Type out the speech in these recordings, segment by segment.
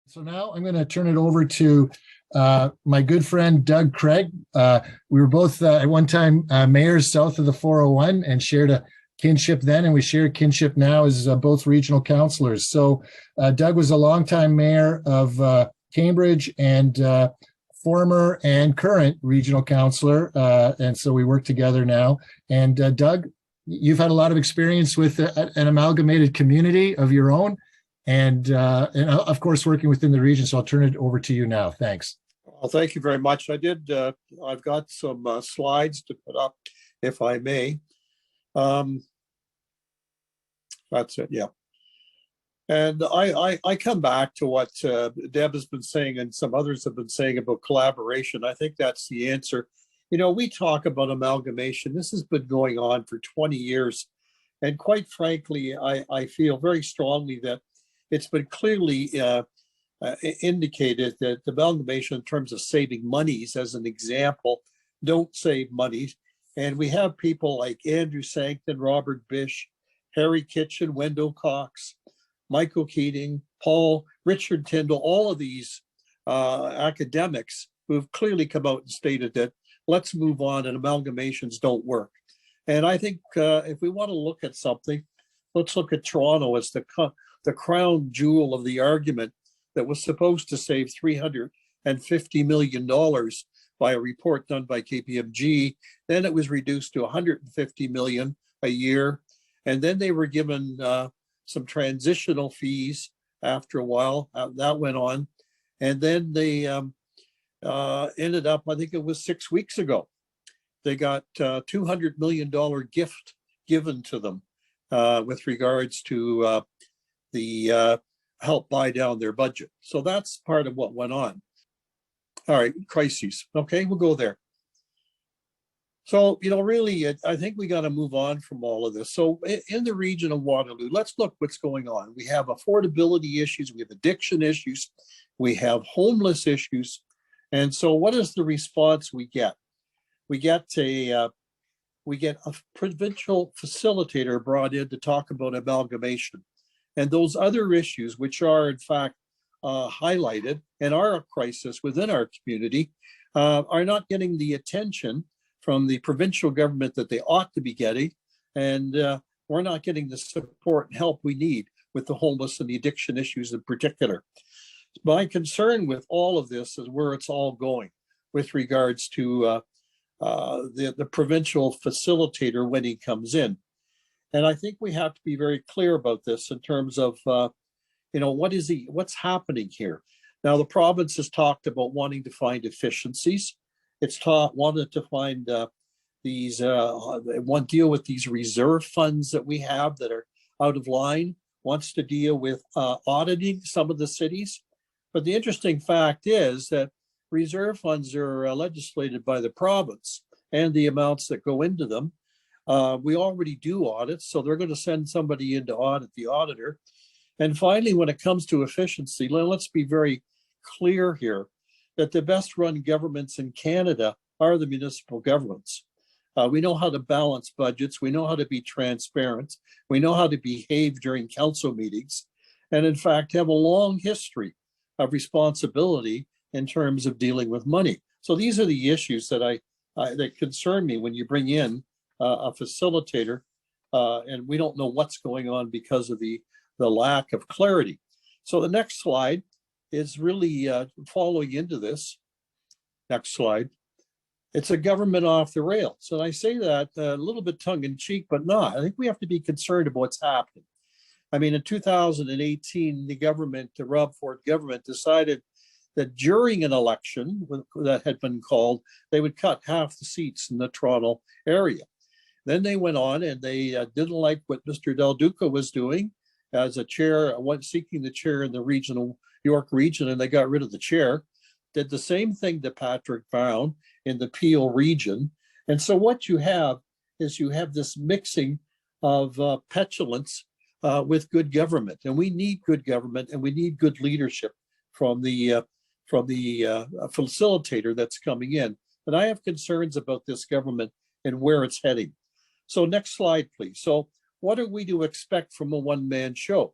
So now I'm going to turn it over to my good friend Doug Craig. We were both at one time mayors south of the 401 and shared a kinship then, and we share kinship now as both regional councillors. So Doug was a longtime mayor of Cambridge and former and current regional councillor, and so we work together now. And Doug, you've had a lot of experience with an amalgamated community of your own. And of course, working within the region. So I'll turn it over to you now. Thanks. Well, thank you very much. I've got some slides to put up, if I may. That's it, yeah. And I come back to what Deb has been saying and some others have been saying about collaboration. I think that's the answer. You know, we talk about amalgamation. This has been going on for 20 years. And quite frankly, I feel very strongly that it's been clearly indicated that the amalgamation in terms of saving monies, as an example, don't save money. And we have people like Andrew Sankton, Robert Bish, Harry Kitchen, Wendell Cox, Michael Keating, Paul, Richard Tyndall, all of these academics who have clearly come out and stated that let's move on and amalgamations don't work. And I think if we want to look at something, let's look at Toronto as the crown jewel of the argument that was supposed to save $350 million by a report done by KPMG. Then it was reduced to $150 million a year. And then they were given some transitional fees after a while. That went on. And then they ended up, I think it was 6 weeks ago, they got $200 million gift given to them with regards to the help buy down their budget. So that's part of what went on. All right, crises. Okay, we'll go there. So, you know, really, I think we got to move on from all of this. So in the region of Waterloo, let's look what's going on. We have affordability issues, we have addiction issues, we have homeless issues. And so what is the response we get? We get a provincial facilitator brought in to talk about amalgamation. And those other issues, which are in fact highlighted and are a crisis within our community, are not getting the attention from the provincial government that they ought to be getting. And we're not getting the support and help we need with the homeless and the addiction issues in particular. My concern with all of this is where it's all going with regards to the provincial facilitator when he comes in. And I think we have to be very clear about this in terms of, you know, what's happening here. Now, the province has talked about wanting to find efficiencies. It's wanted to find deal with these reserve funds that we have that are out of line, wants to deal with auditing some of the cities. But the interesting fact is that reserve funds are legislated by the province and the amounts that go into them. We already do audits, so they're going to send somebody in to audit the auditor. And finally, when it comes to efficiency, let's be very clear here that the best run governments in Canada are the municipal governments. We know how to balance budgets. We know how to be transparent. We know how to behave during council meetings, and in fact, have a long history of responsibility in terms of dealing with money. So these are the issues that that concern me when you bring in a facilitator, and we don't know what's going on because of the lack of clarity. So the next slide is really following into this. Next slide. It's a government off the rails. And I say that a little bit tongue in cheek, but not. I think we have to be concerned about what's happening. I mean, in 2018, the Rob Ford government decided that during an election that had been called, they would cut half the seats in the Toronto area. Then they went on and they didn't like what Mr. Del Duca was doing as a chair, seeking the chair in the regional York region, and they got rid of the chair. Did the same thing to Patrick Brown in the Peel region. And so what you have is this mixing of petulance with good government. And we need good government and we need good leadership from the facilitator that's coming in. And I have concerns about this government and where it's heading. So next slide, please. So what are we to expect from a one-man show?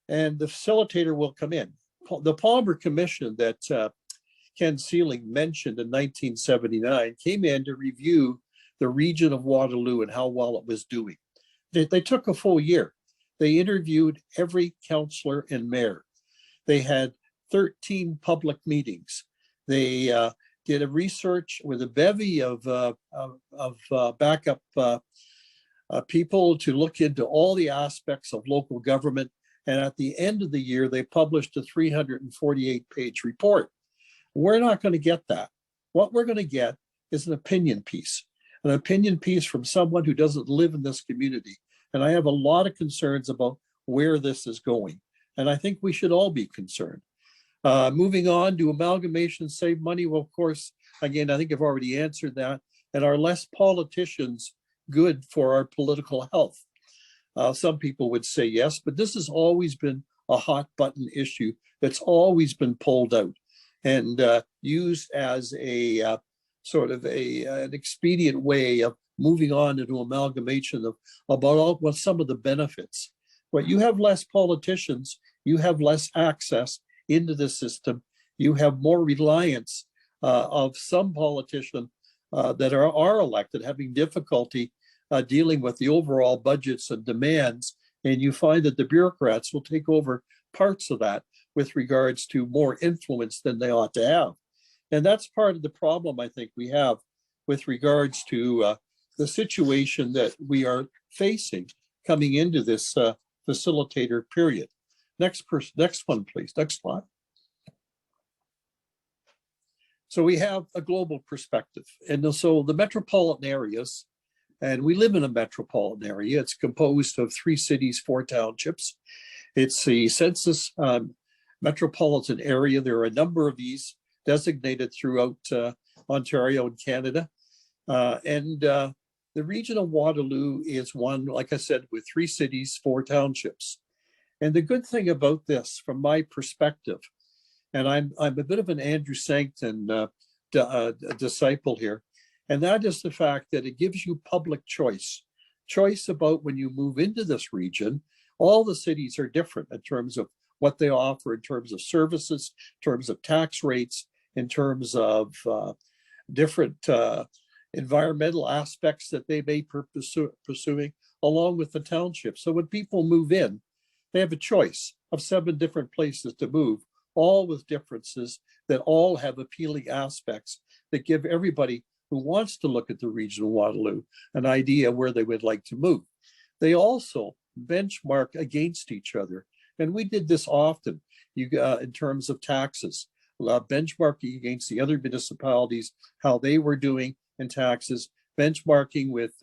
and the facilitator will come in. The Palmer Commission that Ken Sealing mentioned in 1979 came in to review the region of Waterloo and how well it was doing. They took a full year. They interviewed every councillor and mayor. They had 13 public meetings. They did a research with a bevy of backup people to look into all the aspects of local government. And at the end of the year, they published a 348-page report. We're not going to get that. What we're going to get is an opinion piece from someone who doesn't live in this community. And I have a lot of concerns about where this is going. And I think we should all be concerned. Moving on, do amalgamations save money? Well, of course, again, I think I've already answered that. And are less politicians good for our political health? Some people would say yes, but this has always been a hot button issue that's always been pulled out and used as a sort of an expedient way of moving on into amalgamation about some of the benefits. But you have less politicians, you have less access into the system, you have more reliance of some politicians that are elected having difficulty dealing with the overall budgets and demands, and you find that the bureaucrats will take over parts of that with regards to more influence than they ought to have. And that's part of the problem I think we have with regards to the situation that we are facing coming into this facilitator period. Next one, please. Next slide. So we have a global perspective. And so the metropolitan areas, and we live in a metropolitan area. It's composed of 3 cities, 4 townships. It's the census metropolitan area. There are a number of these designated throughout Ontario and Canada. And the region of Waterloo is one, like I said, with 3 cities, 4 townships. And the good thing about this, from my perspective, and I'm a bit of an Andrew Sankton disciple here, and that is the fact that it gives you public choice about when you move into this region. All the cities are different in terms of what they offer, in terms of services, in terms of tax rates, in terms of different environmental aspects that they may be pursuing, along with the township. So when people move in, they have a choice of 7 different places to move, all with differences that all have appealing aspects that give everybody who wants to look at the region of Waterloo an idea where they would like to move. They also benchmark against each other. And we did this often in terms of taxes, benchmarking against the other municipalities, how they were doing in taxes, benchmarking with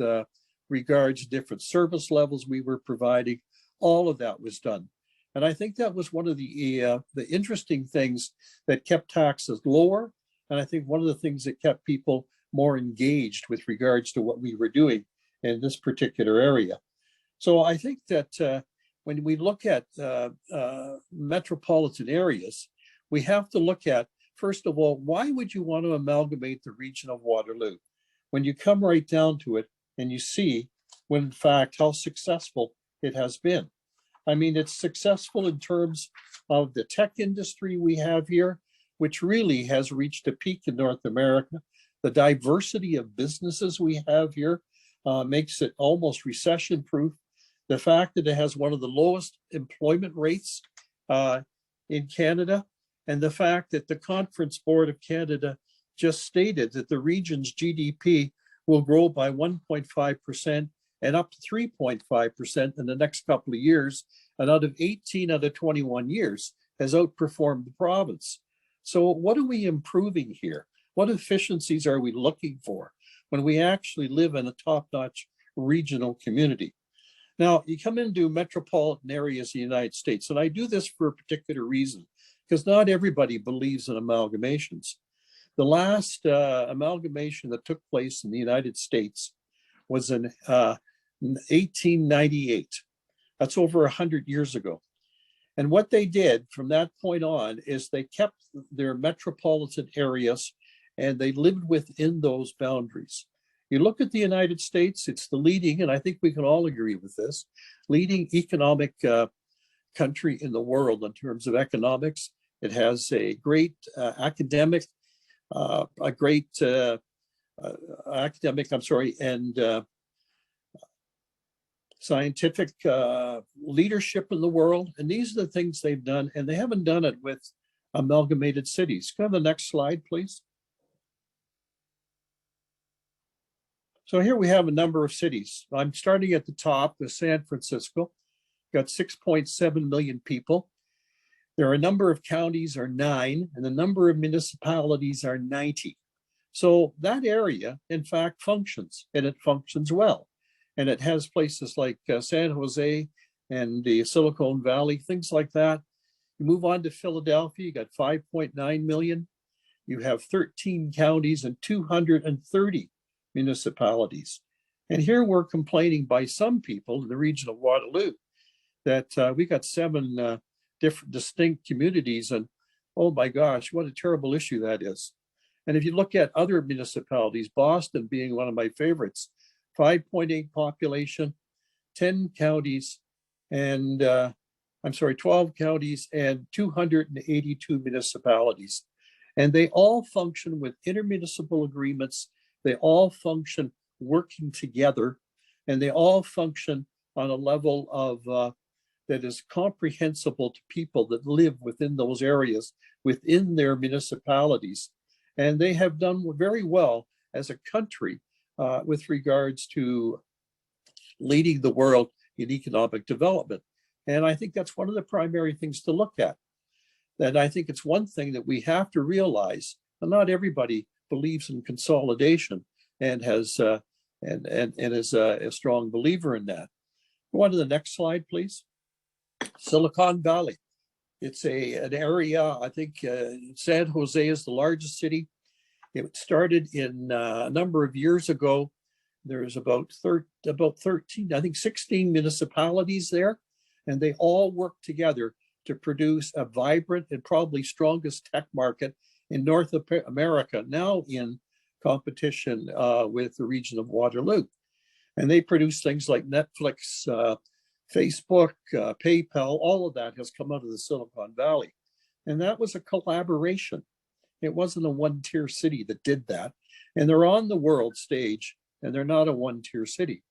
regards to different service levels we were providing. All of that was done. And I think that was one of the interesting things that kept taxes lower. And I think one of the things that kept people more engaged with regards to what we were doing in this particular area. So I think that when we look at metropolitan areas, we have to look at, first of all, why would you want to amalgamate the region of Waterloo? When you come right down to it and you see, when in fact, how successful it has been. I mean, it's successful in terms of the tech industry we have here, which really has reached a peak in North America. The diversity of businesses we have here makes it almost recession-proof. The fact that it has one of the lowest employment rates in Canada, and the fact that the Conference Board of Canada just stated that the region's GDP will grow by 1.5% and up to 3.5% in the next couple of years, and out of 18 out of 21 years has outperformed the province. So what are we improving here? What efficiencies are we looking for when we actually live in a top-notch regional community? Now, you come into metropolitan areas in the United States, and I do this for a particular reason, because not everybody believes in amalgamations. The last amalgamation that took place in the United States was in 1898. That's over 100 years ago. And what they did from that point on is they kept their metropolitan areas and they lived within those boundaries. You look at the United States, it's the leading, and I think we can all agree with this, leading economic country in the world in terms of economics. It has a great academic, and scientific leadership in the world. And these are the things they've done, and they haven't done it with amalgamated cities. Go to the next slide, please. So here we have a number of cities. I'm starting at the top with San Francisco, got 6.7 million people. There are a number of counties are 9, and the number of municipalities are 90. So that area, in fact, functions, and it functions well. And it has places like San Jose and the Silicon Valley, things like that. You move on to Philadelphia, you got 5.9 million. You have 13 counties and 230 municipalities. And here we're complaining by some people in the region of Waterloo that we got 7 different distinct communities, and oh my gosh, what a terrible issue that is. And if you look at other municipalities, Boston being one of my favorites, 5.8 population, 10 counties, and 12 counties and 282 municipalities. And they all function with intermunicipal agreements. They all function working together, and they all function on a level of that is comprehensible to people that live within those areas, within their municipalities. And they have done very well as a country with regards to leading the world in economic development. And I think that's one of the primary things to look at. And I think it's one thing that we have to realize, and not everybody believes in consolidation and has and is a strong believer in that. Go on to the next slide, please. Silicon Valley. It's an area, I think San Jose is the largest city. It started in a number of years ago. There's about 13, I think 16 municipalities there, and they all work together to produce a vibrant and probably strongest tech market in North America, now in competition with the region of Waterloo. And they produce things like Netflix, Facebook, PayPal, all of that has come out of the Silicon Valley. And that was a collaboration. It wasn't a one-tier city that did that. And they're on the world stage, and they're not a one-tier city.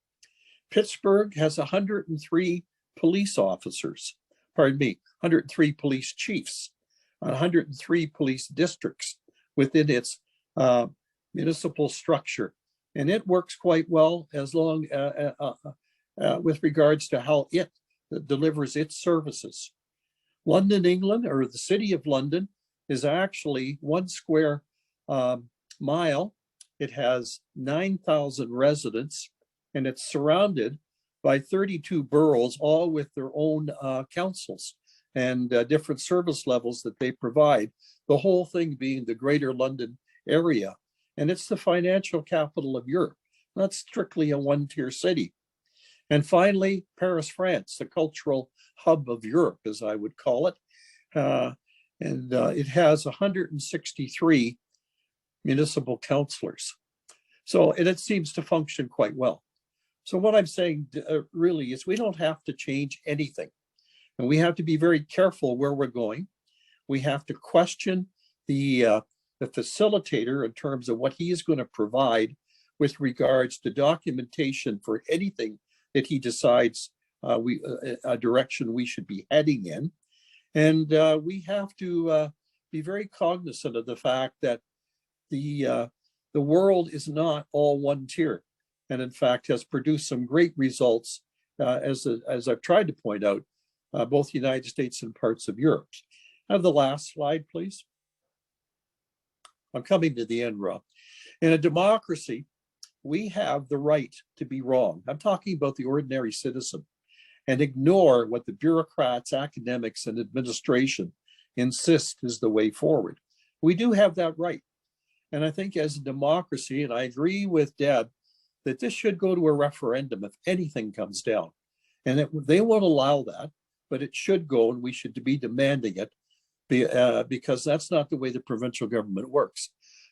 Pittsburgh has 103 police officers, 103 police chiefs, 103 police districts within its municipal structure. And it works quite well as long with regards to how it delivers its services. London, England, or the city of London, is actually 1 square mile. It has 9,000 residents, and it's surrounded by 32 boroughs, all with their own councils and different service levels that they provide, the whole thing being the Greater London area. And it's the financial capital of Europe, not strictly a one-tier city. And finally, Paris, France, the cultural hub of Europe, as I would call it. It has 163 municipal councillors. So, and it seems to function quite well. So what I'm saying really is we don't have to change anything. And we have to be very careful where we're going. We have to question the facilitator in terms of what he is going to provide with regards to documentation for anything that he decides a direction we should be heading in. And we have to be very cognizant of the fact that the world is not all one tier, and in fact has produced some great results, as I've tried to point out, both the United States and parts of Europe. Have the last slide, please. I'm coming to the end, Rob. In a democracy, we have the right to be wrong. I'm talking about the ordinary citizen, and ignore what the bureaucrats, academics, and administration insist is the way forward. We do have that right. And I think as a democracy, and I agree with Deb, that this should go to a referendum if anything comes down. And they won't allow that, but it should go, and we should be demanding it, because that's not the way the provincial government works.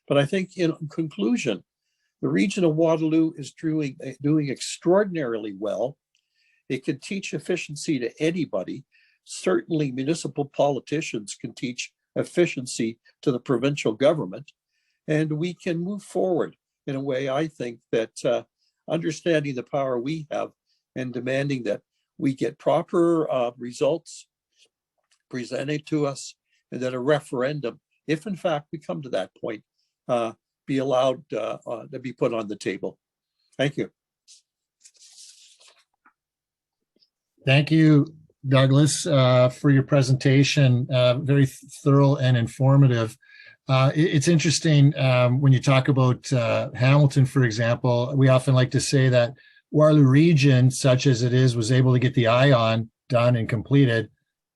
But I think in conclusion, the region of Waterloo is doing extraordinarily well. It can teach efficiency to anybody. certainly municipal politicians can teach efficiency to the provincial government, and we can move forward in a way, I think, that understanding the power we have and demanding that we get proper results presented to us, and that a referendum, if in fact we come to that point, be allowed to be put on the table. Thank you. Thank you, Douglas, for your presentation. Very thorough and informative. It's interesting when you talk about Hamilton, for example. We often like to say that Waterloo Region, such as it is, was able to get the ION done and completed,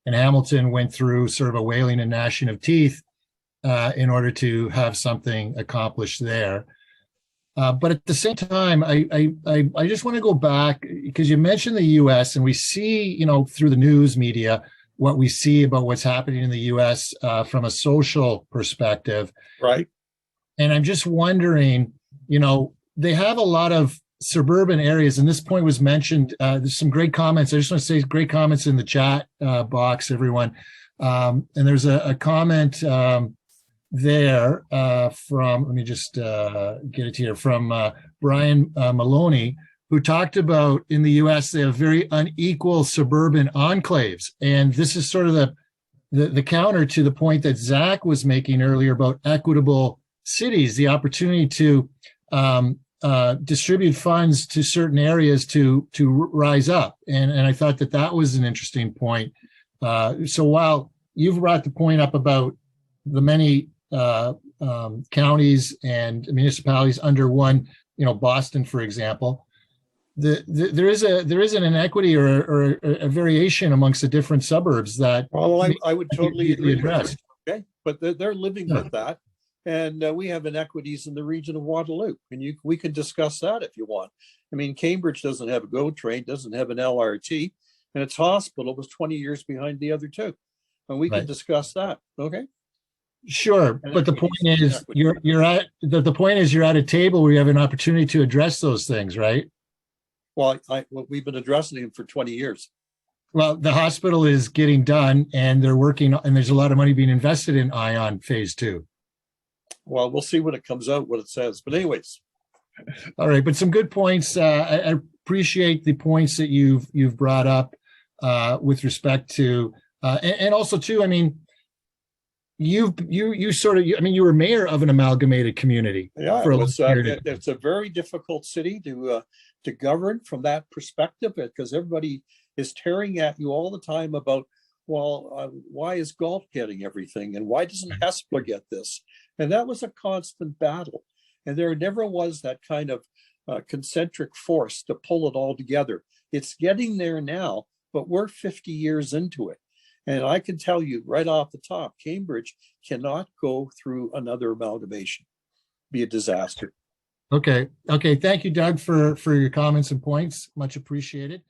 and Hamilton went through sort of a wailing and gnashing of teeth in order to have something accomplished there. But at the same time, I just want to go back, because you mentioned the U.S. and we see, you know, through the news media, what we see about what's happening in the U.S. From a social perspective. Right. And I'm just wondering, you know, they have a lot of suburban areas, and this point was mentioned. There's some great comments. I just want to say great comments in the chat box, everyone. And there's a comment there from, let me just get it here, from Brian Maloney, who talked about in the US, they have very unequal suburban enclaves. And this is sort of the counter to the point that Zach was making earlier about equitable cities, the opportunity to distribute funds to certain areas to rise up. And I thought that was an interesting point. So while you've brought the point up about the many counties and municipalities under one, you know, Boston, for example, there is an inequity or a variation amongst the different suburbs that. Well, I would totally agree with addressed. you. Okay, but they're living with that, and we have inequities in the region of Waterloo, and we can discuss that if you want. I mean, Cambridge doesn't have a GO train, doesn't have an LRT, and its hospital was 20 years behind the other two, and we can discuss that. Okay. Sure, but the point is you're at a table where you have an opportunity to address those things, right? Well, we've been addressing them for 20 years. Well, the hospital is getting done, and they're working, and there's a lot of money being invested in ION phase 2. Well, we'll see when it comes out, what it says. But anyways. All right, but some good points. I appreciate the points that you've brought up with respect to, and also too, I mean, you were mayor of an amalgamated community. Yeah, it's a very difficult city to govern from that perspective, because everybody is tearing at you all the time about, well, why is Galt getting everything, and why doesn't Hespeler get this? And that was a constant battle, and there never was that kind of concentric force to pull it all together. It's getting there now, but we're 50 years into it. And I can tell you right off the top, Cambridge cannot go through another amalgamation. Be a disaster. Okay. Thank you, Doug, for your comments and points. Much appreciated.